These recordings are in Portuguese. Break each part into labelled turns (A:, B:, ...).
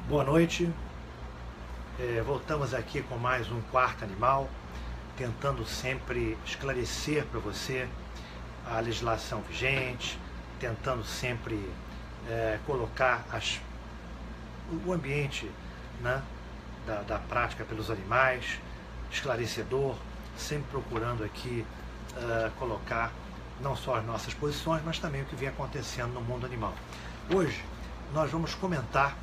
A: Boa noite, voltamos aqui com mais um Quarto Animal, tentando sempre esclarecer para você a legislação vigente, tentando sempre colocar o ambiente, né, da prática pelos animais, esclarecedor, sempre procurando aqui colocar não só as nossas posições, mas também o que vem acontecendo no mundo animal. Hoje nós vamos comentar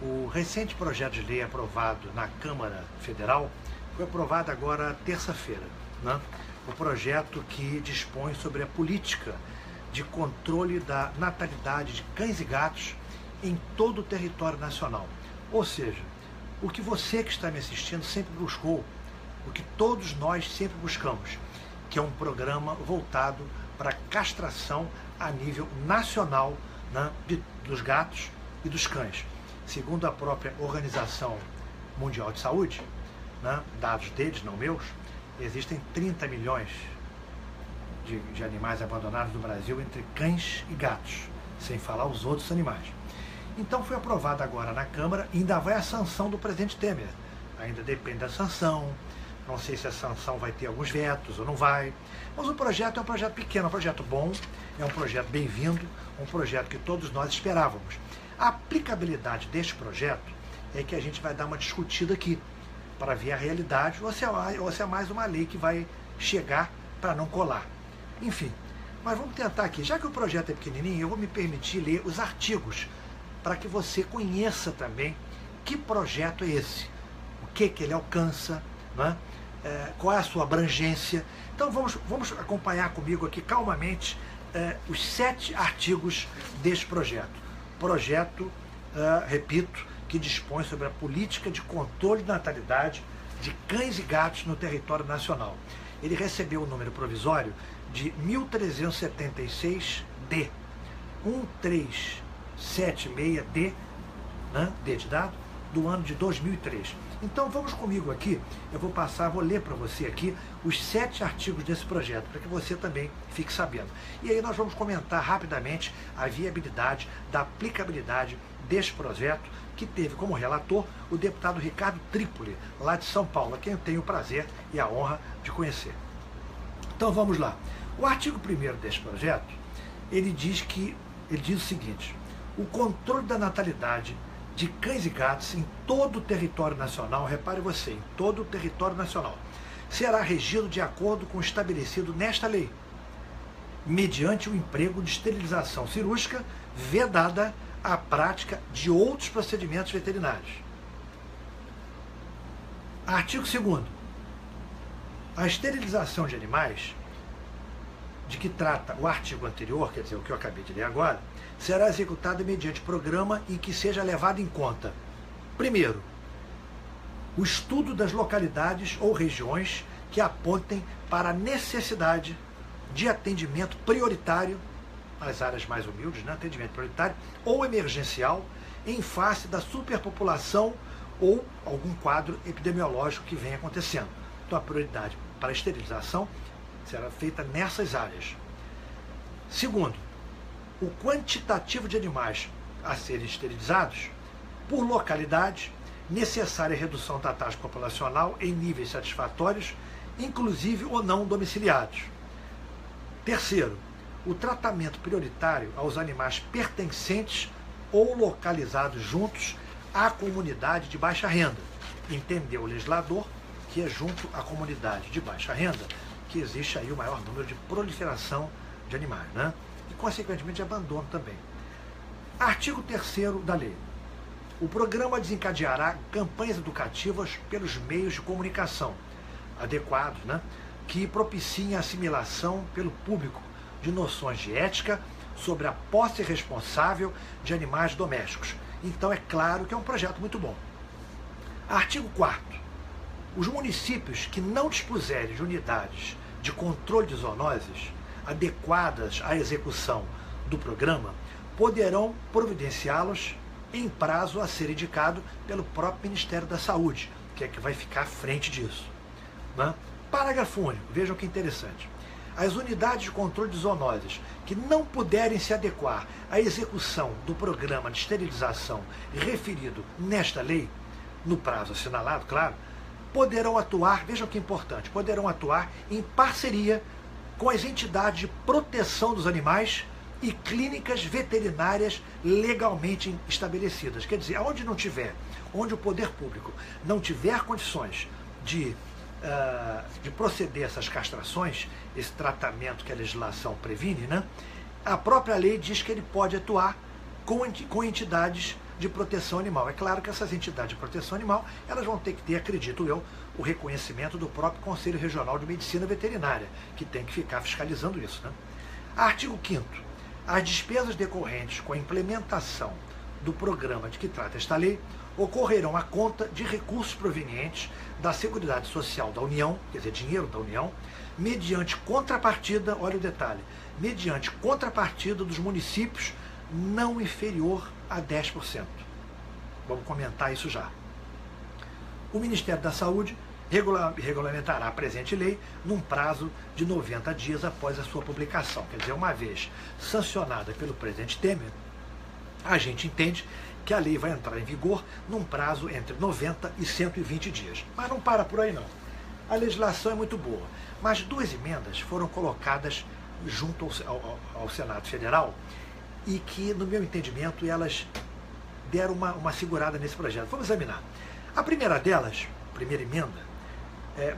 A: o recente projeto de lei aprovado na Câmara Federal. Foi aprovado agora terça-feira, né? O projeto que dispõe sobre a política de controle da natalidade de cães e gatos em todo o território nacional. Ou seja, o que você que está me assistindo sempre buscou, o que todos nós sempre buscamos, que é um programa voltado para a castração a nível nacional, né, dos gatos e dos cães. Segundo a própria Organização Mundial de Saúde, né, dados deles, não meus, existem 30 milhões de animais abandonados no Brasil entre cães e gatos, sem falar os outros animais. Então foi aprovado agora na Câmara e ainda vai a sanção do presidente Temer. Ainda depende da sanção, não sei se a sanção vai ter alguns vetos ou não vai, mas o projeto é um projeto pequeno, é um projeto bom, é um projeto bem-vindo, um projeto que todos nós esperávamos. A aplicabilidade deste projeto é que a gente vai dar uma discutida aqui, para ver a realidade, ou se é mais uma lei que vai chegar para não colar. Enfim, mas vamos tentar aqui. Já que o projeto é pequenininho, eu vou me permitir ler os artigos, para que você conheça também que projeto é esse, o que ele alcança, né? Qual é a sua abrangência. Então vamos acompanhar comigo aqui calmamente os 7 artigos deste projeto. Projeto, repito, que dispõe sobre a política de controle de natalidade de cães e gatos no território nacional. Ele recebeu o número provisório de 1376D, 1376D, né, D de dado, do ano de 2003. Então vamos comigo aqui, eu vou ler para você aqui os 7 artigos desse projeto, para que você também fique sabendo. E aí nós vamos comentar rapidamente a viabilidade da aplicabilidade deste projeto, que teve como relator o deputado Ricardo Trípoli, lá de São Paulo, a quem eu tenho o prazer e a honra de conhecer. Então vamos lá. O artigo 1º deste projeto, ele diz o seguinte: o controle da natalidade de cães e gatos em todo o território nacional, repare você, em todo o território nacional, será regido de acordo com o estabelecido nesta lei, mediante o emprego de esterilização cirúrgica, vedada a prática de outros procedimentos veterinários. Artigo 2º. A esterilização de animais, de que trata o artigo anterior, quer dizer, o que eu acabei de ler agora, será executada mediante programa em que seja levado em conta, primeiro, o estudo das localidades ou regiões que apontem para a necessidade de atendimento prioritário, nas áreas mais humildes, né, atendimento prioritário, ou emergencial, em face da superpopulação ou algum quadro epidemiológico que venha acontecendo. Então a prioridade para a esterilização será feita nessas áreas. Segundo, o quantitativo de animais a serem esterilizados por localidade, necessária redução da taxa populacional em níveis satisfatórios, inclusive ou não domiciliados. Terceiro, o tratamento prioritário aos animais pertencentes ou localizados juntos à comunidade de baixa renda. Entendeu o legislador que é junto à comunidade de baixa renda que existe aí o maior número de proliferação de animais, né? E, consequentemente, de abandono também. Artigo 3º da lei. O programa desencadeará campanhas educativas pelos meios de comunicação adequados, né, que propiciem a assimilação pelo público de noções de ética sobre a posse responsável de animais domésticos. Então é claro que é um projeto muito bom. Artigo 4º. Os municípios que não dispuserem de unidades de controle de zoonoses adequadas à execução do programa poderão providenciá-los em prazo a ser indicado pelo próprio Ministério da Saúde, que é que vai ficar à frente disso, né? Parágrafo único, vejam que interessante. as unidades de controle de zoonoses que não puderem se adequar à execução do programa de esterilização referido nesta lei, no prazo assinalado, claro, poderão atuar, vejam que importante, poderão atuar em parceria com as entidades de proteção dos animais e clínicas veterinárias legalmente estabelecidas. Quer dizer, onde o poder público não tiver condições de proceder a essas castrações, esse tratamento que a legislação previne, né? A própria lei diz que ele pode atuar com entidades de proteção animal. É claro que essas entidades de proteção animal, elas vão ter que ter, acredito eu, o reconhecimento do próprio Conselho Regional de Medicina Veterinária, que tem que ficar fiscalizando isso, né? Artigo 5º. As despesas decorrentes com a implementação do programa de que trata esta lei ocorrerão à conta de recursos provenientes da Seguridade Social da União, quer dizer, dinheiro da União, mediante contrapartida, olha o detalhe, mediante contrapartida dos municípios não inferior a 10%. Vamos comentar isso já. O Ministério da Saúde regulamentará a presente lei num prazo de 90 dias após a sua publicação. Quer dizer, uma vez sancionada pelo presidente Temer, a gente entende que a lei vai entrar em vigor num prazo entre 90 e 120 dias. Mas não para por aí não. A legislação é muito boa, mas 2 emendas foram colocadas junto ao Senado Federal e que, no meu entendimento, elas deram uma segurada nesse projeto. Vamos examinar. A primeira delas, a primeira emenda,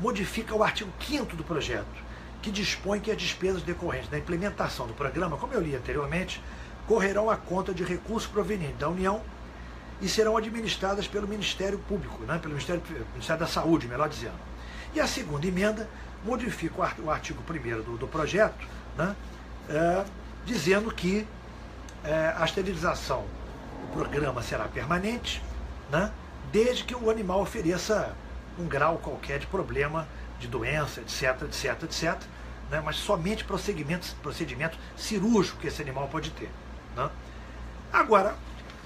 A: modifica o artigo 5º do projeto, que dispõe que as despesas decorrentes da implementação do programa, como eu li anteriormente, correrão à conta de recursos provenientes da União e serão administradas pelo Ministério Público, né, pelo Ministério da Saúde, melhor dizendo. E a segunda emenda modifica o artigo 1º do projeto, né, dizendo que a esterilização do programa será permanente, né, desde que o animal ofereça um grau qualquer de problema, de doença, etc, etc, etc, né, mas somente procedimento cirúrgico que esse animal pode ter, né? Agora,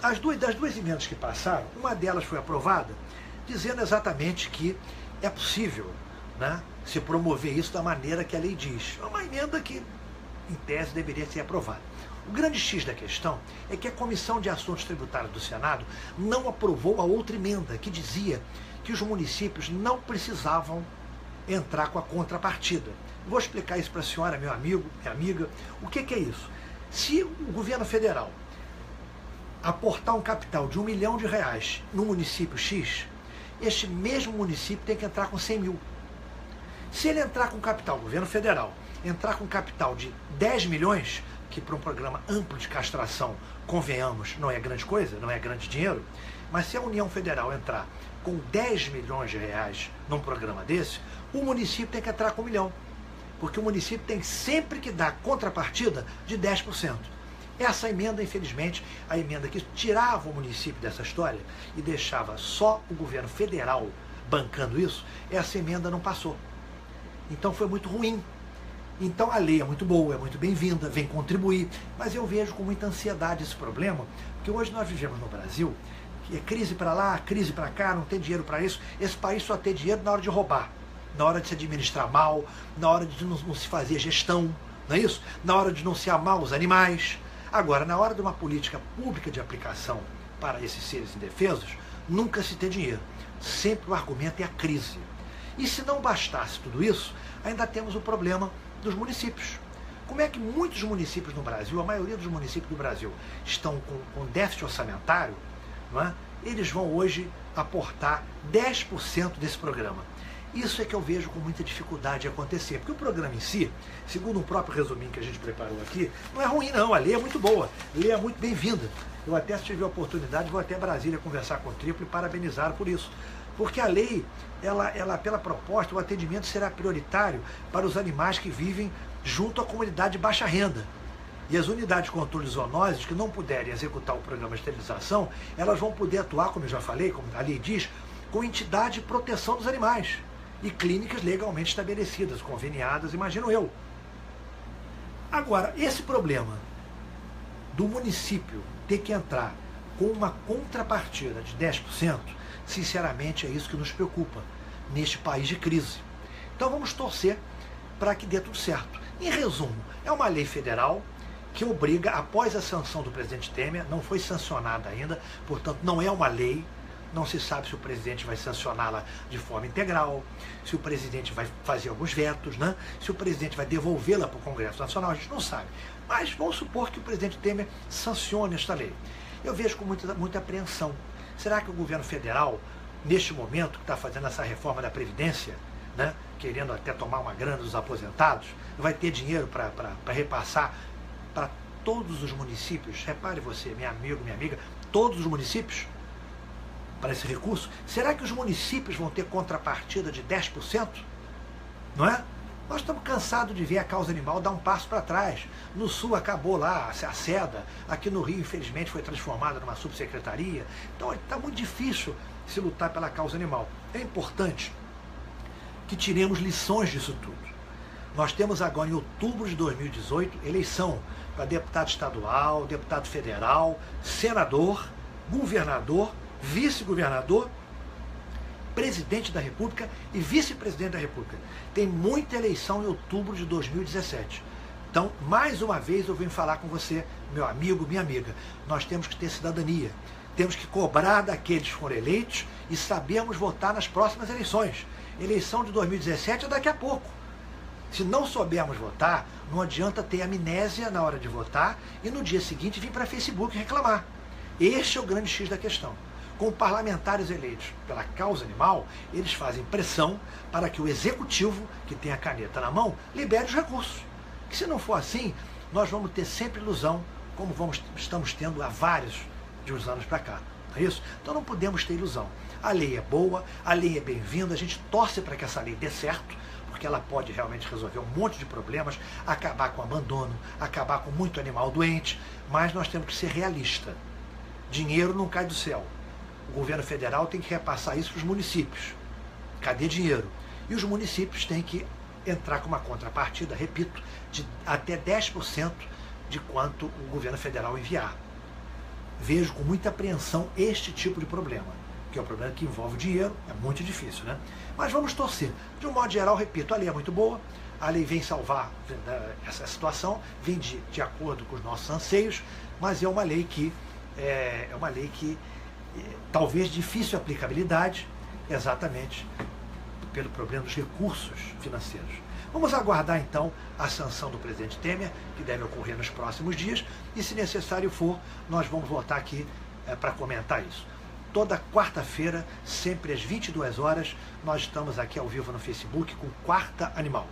A: das duas emendas que passaram, uma delas foi aprovada, dizendo exatamente que é possível, né, se promover isso da maneira que a lei diz. É uma emenda que, em tese, deveria ser aprovada. O grande X da questão é que a Comissão de Assuntos Tributários do Senado não aprovou a outra emenda, que dizia que os municípios não precisavam entrar com a contrapartida. Vou explicar isso para a senhora, meu amigo, minha amiga. O que é isso? Se o governo federal aportar um capital de R$1 milhão no município X, este mesmo município tem que entrar com 100 mil. Se ele entrar com capital, o governo federal, entrar com capital de 10 milhões, que para um programa amplo de castração, convenhamos, não é grande coisa, não é grande dinheiro, mas se a União Federal entrar com 10 milhões de reais num programa desse, o município tem que entrar com 1 milhão. Porque o município tem sempre que dar contrapartida de 10%. Essa emenda, infelizmente, a emenda que tirava o município dessa história e deixava só o governo federal bancando isso, essa emenda não passou. Então foi muito ruim. Então a lei é muito boa, é muito bem-vinda, vem contribuir, mas eu vejo com muita ansiedade esse problema, porque hoje nós vivemos no Brasil, que é crise para lá, crise para cá, não tem dinheiro para isso. Esse país só tem dinheiro na hora de roubar, na hora de se administrar mal, na hora de não se fazer gestão, não é isso? Na hora de não se amar os animais. Agora, na hora de uma política pública de aplicação para esses seres indefesos, nunca se tem dinheiro. Sempre o argumento é a crise. E se não bastasse tudo isso, ainda temos o problema dos municípios. Como é que muitos municípios no Brasil, a maioria dos municípios do Brasil, estão com déficit orçamentário, não é? Eles vão hoje aportar 10% desse programa. Isso é que eu vejo com muita dificuldade de acontecer, porque o programa em si, segundo o próprio resuminho que a gente preparou aqui, não é ruim não, a lei é muito boa, a lei é muito bem-vinda. Eu até, se tiver a oportunidade, vou até Brasília conversar com o Triplo e parabenizar por isso. Porque a lei, ela pela proposta, o atendimento será prioritário para os animais que vivem junto à comunidade de baixa renda. E as unidades de controle de zoonoses que não puderem executar o programa de esterilização, elas vão poder atuar, como eu já falei, como a lei diz, com entidade de proteção dos animais e clínicas legalmente estabelecidas, conveniadas, imagino eu. Agora, esse problema do município ter que entrar com uma contrapartida de 10%, sinceramente é isso que nos preocupa neste país de crise. Então vamos torcer para que dê tudo certo. Em resumo, é uma lei federal que obriga, após a sanção do presidente Temer, não foi sancionada ainda, portanto não é uma lei, não se sabe se o presidente vai sancioná-la de forma integral, se o presidente vai fazer alguns vetos, né? Se o presidente vai devolvê-la para o Congresso Nacional, a gente não sabe. Mas vamos supor que o presidente Temer sancione esta lei. Eu vejo com muita apreensão. Será que o governo federal, neste momento que está fazendo essa reforma da Previdência, né, querendo até tomar uma grana dos aposentados, vai ter dinheiro para repassar para todos os municípios? Repare você, meu amigo, minha amiga, todos os municípios para esse recurso? Será que os municípios vão ter contrapartida de 10%? Não é? Nós estamos cansados de ver a causa animal dar um passo para trás. No Sul acabou lá a SEDA, aqui no Rio, infelizmente, foi transformada numa subsecretaria. Então está muito difícil se lutar pela causa animal. É importante que tiremos lições disso tudo. Nós temos agora, em outubro de 2018, eleição para deputado estadual, deputado federal, senador, governador, vice-governador, presidente da República e vice-presidente da República. Tem muita eleição em outubro de 2017. Então, mais uma vez, eu venho falar com você, meu amigo, minha amiga. Nós temos que ter cidadania. Temos que cobrar daqueles que foram eleitos e sabermos votar nas próximas eleições. Eleição de 2017 é daqui a pouco. Se não soubermos votar, não adianta ter amnésia na hora de votar e no dia seguinte vir para Facebook reclamar. Este é o grande X da questão. Com parlamentares eleitos pela causa animal, eles fazem pressão para que o executivo, que tem a caneta na mão, libere os recursos. Que se não for assim, nós vamos ter sempre ilusão, como estamos tendo há vários de uns anos para cá. Não é isso? Então não podemos ter ilusão. A lei é boa, a lei é bem-vinda, a gente torce para que essa lei dê certo, porque ela pode realmente resolver um monte de problemas, acabar com o abandono, acabar com muito animal doente, mas nós temos que ser realistas. Dinheiro não cai do céu. O governo federal tem que repassar isso para os municípios. Cadê dinheiro? E os municípios têm que entrar com uma contrapartida, repito, de até 10% de quanto o governo federal enviar. Vejo com muita apreensão este tipo de problema, que é um problema que envolve dinheiro, é muito difícil, né? Mas vamos torcer. De um modo geral, repito, a lei é muito boa, a lei vem salvar essa situação, vem de acordo com os nossos anseios, mas é uma lei que talvez difícil aplicabilidade, exatamente pelo problema dos recursos financeiros. Vamos aguardar então a sanção do presidente Temer, que deve ocorrer nos próximos dias, e se necessário for, nós vamos voltar aqui para comentar isso. Toda quarta-feira, sempre às 22 horas, nós estamos aqui ao vivo no Facebook com Quarta Animal.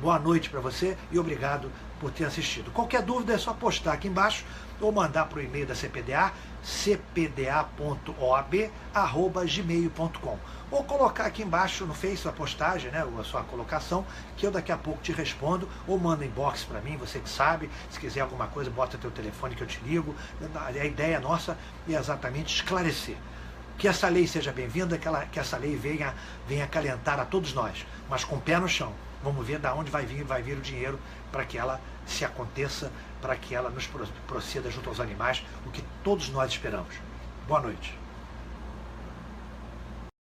A: Boa noite para você e obrigado por ter assistido. Qualquer dúvida é só postar aqui embaixo ou mandar para o e-mail da CPDA, cpda.oab@gmail.com, ou colocar aqui embaixo no Face a postagem, né, a sua colocação, que eu daqui a pouco te respondo, ou manda inbox para mim, você que sabe. Se quiser alguma coisa, bota teu telefone que eu te ligo. A ideia nossa é exatamente esclarecer. Que essa lei seja bem-vinda, que essa lei venha acalentar a todos nós, mas com o pé no chão. Vamos ver de onde vai vir o dinheiro para que ela se aconteça, para que ela nos proceda junto aos animais, o que todos nós esperamos. Boa noite.